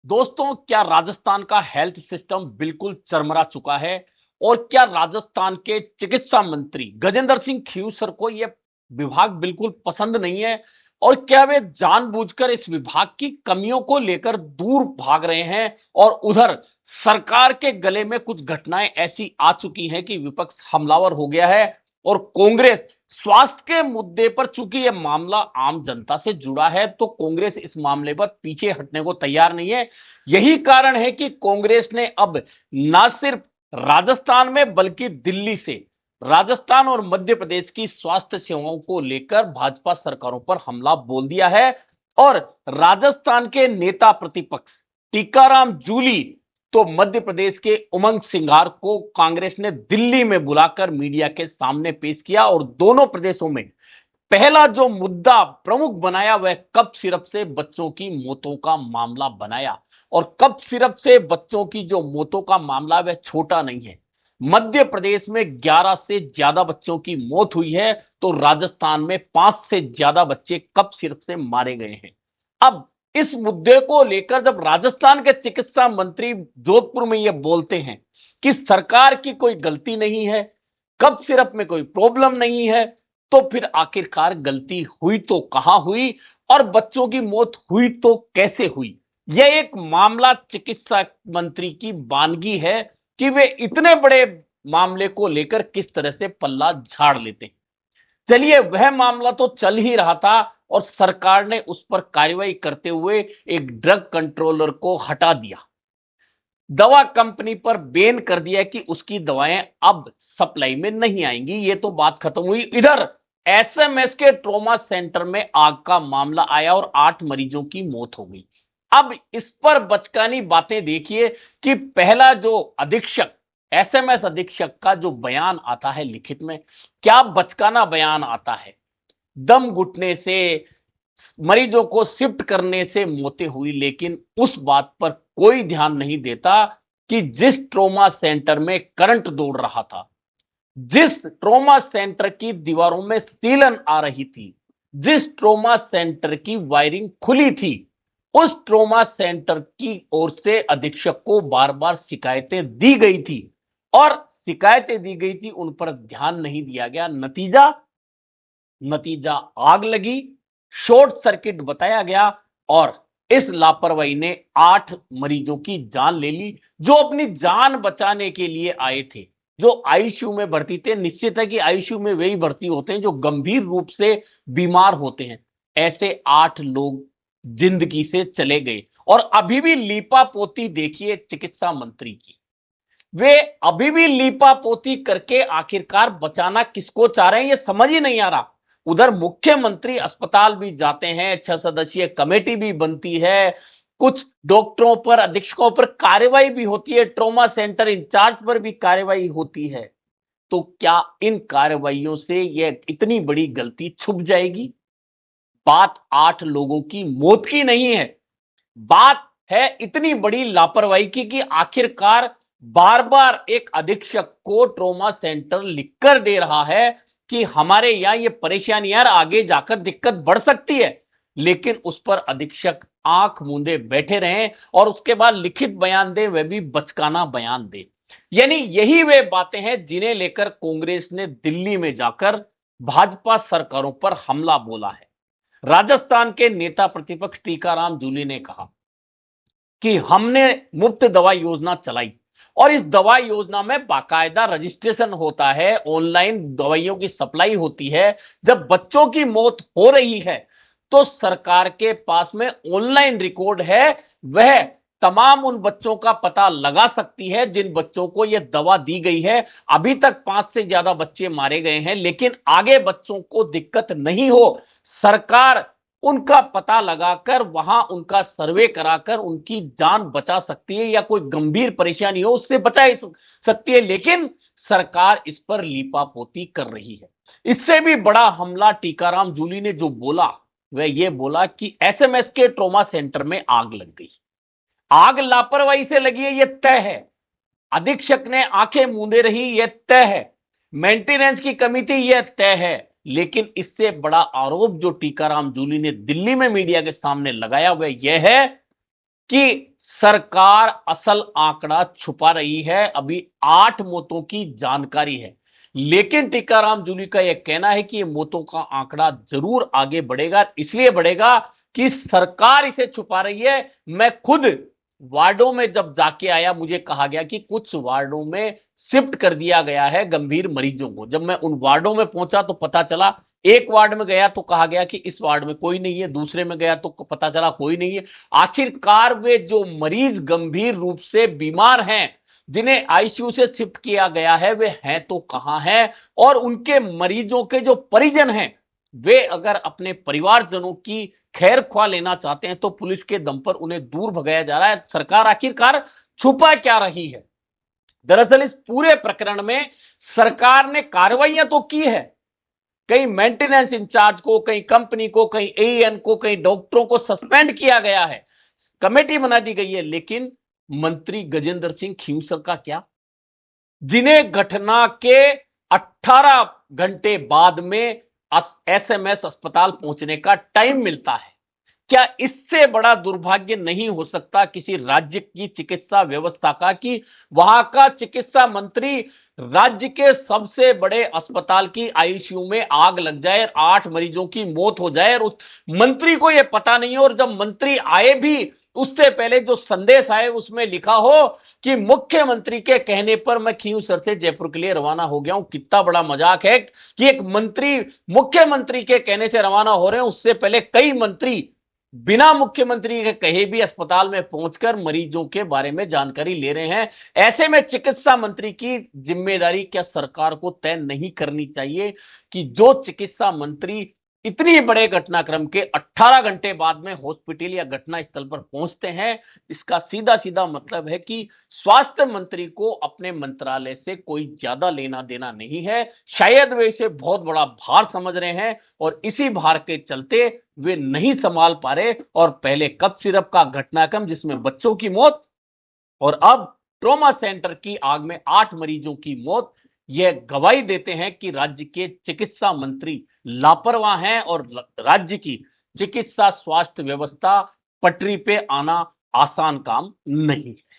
दोस्तों, क्या राजस्थान का हेल्थ सिस्टम बिल्कुल चरमरा चुका है? और क्या राजस्थान के चिकित्सा मंत्री गजेंद्र सिंह खींवसर को यह विभाग बिल्कुल पसंद नहीं है? और क्या वे जानबूझकर इस विभाग की कमियों को लेकर दूर भाग रहे हैं? और उधर सरकार के गले में कुछ घटनाएं ऐसी आ चुकी हैं कि विपक्ष हमलावर हो गया है। और कांग्रेस स्वास्थ्य के मुद्दे पर, चूंकि यह मामला आम जनता से जुड़ा है, तो कांग्रेस इस मामले पर पीछे हटने को तैयार नहीं है। यही कारण है कि कांग्रेस ने अब न सिर्फ राजस्थान में बल्कि दिल्ली से राजस्थान और मध्य प्रदेश की स्वास्थ्य सेवाओं को लेकर भाजपा सरकारों पर हमला बोल दिया है। और राजस्थान के नेता प्रतिपक्ष टीकाराम जूली तो मध्य प्रदेश के उमंग सिंघार को कांग्रेस ने दिल्ली में बुलाकर मीडिया के सामने पेश किया और दोनों प्रदेशों में पहला जो मुद्दा प्रमुख बनाया वह कफ सिरप से बच्चों की मौतों का मामला बनाया। और कफ सिरप से बच्चों की जो मौतों का मामला वह छोटा नहीं है। मध्य प्रदेश में 11 से ज्यादा बच्चों की मौत हुई है, तो राजस्थान में 5 से ज्यादा बच्चे कफ सिरप से मारे गए हैं। अब इस मुद्दे को लेकर जब राजस्थान के चिकित्सा मंत्री जोधपुर में यह बोलते हैं कि सरकार की कोई गलती नहीं है, कफ सिरप में कोई प्रॉब्लम नहीं है, तो फिर आखिरकार गलती हुई तो कहां हुई और बच्चों की मौत हुई तो कैसे हुई? यह एक मामला चिकित्सा मंत्री की वानगी है कि वे इतने बड़े मामले को लेकर किस तरह से पल्ला झाड़ लेते हैं। चलिए, वह मामला तो चल ही रहा था और सरकार ने उस पर कार्रवाई करते हुए एक ड्रग कंट्रोलर को हटा दिया, दवा कंपनी पर बैन कर दिया कि उसकी दवाएं अब सप्लाई में नहीं आएंगी। ये तो बात खत्म हुई। इधर एसएमएस के ट्रॉमा सेंटर में आग का मामला आया और 8 मरीजों की मौत हो गई। अब इस पर बचकानी बातें देखिए कि पहला जो अधीक्षक, एसएमएस अधीक्षक का जो बयान आता है लिखित में, क्या बचकाना बयान आता है। दम घुटने से, मरीजों को शिफ्ट करने से मौतें हुई, लेकिन उस बात पर कोई ध्यान नहीं देता कि जिस ट्रॉमा सेंटर में करंट दौड़ रहा था, जिस ट्रॉमा सेंटर की दीवारों में सीलन आ रही थी, जिस ट्रॉमा सेंटर की वायरिंग खुली थी, उस ट्रॉमा सेंटर की ओर से अधीक्षक को बार बार शिकायतें दी गई थी। और शिकायतें दी गई थी, उन पर ध्यान नहीं दिया गया। नतीजा नतीजा आग लगी, शॉर्ट सर्किट बताया गया और इस लापरवाही ने 8 मरीजों की जान ले ली, जो अपनी जान बचाने के लिए आए थे, जो आईसीयू में भर्ती थे। निश्चित है कि आईसीयू में वही भर्ती होते हैं जो गंभीर रूप से बीमार होते हैं। ऐसे 8 लोग जिंदगी से चले गए और अभी भी लीपा पोती देखिए चिकित्सा मंत्री की। वे अभी भी लीपा पोती करके आखिरकार बचाना किसको चाह रहे हैं, ये समझ ही नहीं आ रहा। उधर मुख्यमंत्री अस्पताल भी जाते हैं, 6 सदस्यीय कमेटी भी बनती है, कुछ डॉक्टरों पर, अधीक्षकों पर कार्रवाई भी होती है, ट्रॉमा सेंटर इंचार्ज पर भी कार्रवाई होती है। तो क्या इन कार्रवाइयों से यह इतनी बड़ी गलती छुप जाएगी? बात 8 लोगों की मौत की नहीं है, बात है इतनी बड़ी लापरवाही की कि आखिरकार बार बार एक अधीक्षक को ट्रॉमा सेंटर लिखकर दे रहा है कि हमारे यहां ये परेशानी यार, आगे जाकर दिक्कत बढ़ सकती है, लेकिन उस पर अधीक्षक आंख मूंदे बैठे रहे और उसके बाद लिखित बयान दे, वह भी बचकाना बयान दे। यानी यही वे बातें हैं जिन्हें लेकर कांग्रेस ने दिल्ली में जाकर भाजपा सरकारों पर हमला बोला है। राजस्थान के नेता प्रतिपक्ष टीकाराम जूली ने कहा कि हमने मुफ्त दवा योजना चलाई और इस दवा योजना में बाकायदा रजिस्ट्रेशन होता है, ऑनलाइन दवाइयों की सप्लाई होती है। जब बच्चों की मौत हो रही है तो सरकार के पास में ऑनलाइन रिकॉर्ड है, वह तमाम उन बच्चों का पता लगा सकती है जिन बच्चों को यह दवा दी गई है। अभी तक 5 से ज्यादा बच्चे मारे गए हैं, लेकिन आगे बच्चों को दिक्कत नहीं हो, सरकार उनका पता लगाकर वहां उनका सर्वे कराकर उनकी जान बचा सकती है, या कोई गंभीर परेशानी हो उससे बचा सकती है। लेकिन सरकार इस पर लीपापोती कर रही है। इससे भी बड़ा हमला टीकाराम जूली ने जो बोला, वह यह बोला कि एसएमएस के ट्रॉमा सेंटर में आग लग गई। आग लापरवाही से लगी है, यह तय है। अधीक्षक ने आंखें मूंदे रही, यह तय है। मेंटेनेंस की कमी थी, यह तय है। लेकिन इससे बड़ा आरोप जो टीकाराम जूली ने दिल्ली में मीडिया के सामने लगाया वह यह है कि सरकार असल आंकड़ा छुपा रही है। अभी 8 मौतों की जानकारी है, लेकिन टीकाराम जूली का यह कहना है कि ये मौतों का आंकड़ा जरूर आगे बढ़ेगा। इसलिए बढ़ेगा कि सरकार इसे छुपा रही है। मैं खुद वार्डों में जब जाके आया, मुझे कहा गया कि कुछ वार्डों में शिफ्ट कर दिया गया है गंभीर मरीजों को। जब मैं उन वार्डों में पहुंचा तो पता चला, एक वार्ड में गया तो कहा गया कि इस वार्ड में कोई नहीं है, दूसरे में गया तो पता चला कोई नहीं है। आखिरकार वे जो मरीज गंभीर रूप से बीमार हैं, जिन्हें आईसीयू से शिफ्ट किया गया है, वे हैं तो कहां हैं? और उनके मरीजों के जो परिजन हैं, वे अगर अपने परिवारजनों की खैर ख्वाह लेना चाहते हैं तो पुलिस के दम पर उन्हें दूर भगाया जा रहा है। सरकार आखिरकार छुपा क्या रही है? दरअसल इस पूरे प्रकरण में सरकार ने कार्रवाइयां तो की है, कई मेंटेनेंस इंचार्ज को, कई कंपनी को, कई एएन को, कई डॉक्टरों को सस्पेंड किया गया है, कमेटी बना दी गई है। लेकिन मंत्री गजेंद्र सिंह खींवसर का क्या, जिन्हें घटना के 18 घंटे बाद में एसएमएस अस्पताल पहुंचने का टाइम मिलता है? क्या इससे बड़ा दुर्भाग्य नहीं हो सकता किसी राज्य की चिकित्सा व्यवस्था का कि वहां का चिकित्सा मंत्री राज्य के सबसे बड़े अस्पताल की आईसीयू में आग लग जाए, 8 मरीजों की मौत हो जाए और उस मंत्री को यह पता नहीं हो। और जब मंत्री आए भी, उससे पहले जो संदेश आए उसमें लिखा हो कि मुख्यमंत्री के कहने पर मैं खींवसर से जयपुर के लिए रवाना हो गया हूं। कितना बड़ा मजाक है कि एक मंत्री मुख्यमंत्री के कहने से रवाना हो रहे हैं, उससे पहले कई मंत्री बिना मुख्यमंत्री के कहे भी अस्पताल में पहुंचकर मरीजों के बारे में जानकारी ले रहे हैं। ऐसे में चिकित्सा मंत्री की जिम्मेदारी क्या सरकार को तय नहीं करनी चाहिए कि जो चिकित्सा मंत्री इतनी बड़े घटनाक्रम के 18 घंटे बाद में हॉस्पिटल या घटना स्थल पर पहुंचते हैं, इसका सीधा सीधा मतलब है कि स्वास्थ्य मंत्री को अपने मंत्रालय से कोई ज्यादा लेना देना नहीं है। शायद वे इसे बहुत बड़ा भार समझ रहे हैं और इसी भार के चलते वे नहीं संभाल पा रहे। और पहले कफ सिरप का घटनाक्रम जिसमें बच्चों की मौत, और अब ट्रॉमा सेंटर की आग में 8 मरीजों की मौत, यह गवाही देते हैं कि राज्य के चिकित्सा मंत्री लापरवाह हैं और राज्य की चिकित्सा स्वास्थ्य व्यवस्था पटरी पे आना आसान काम नहीं है।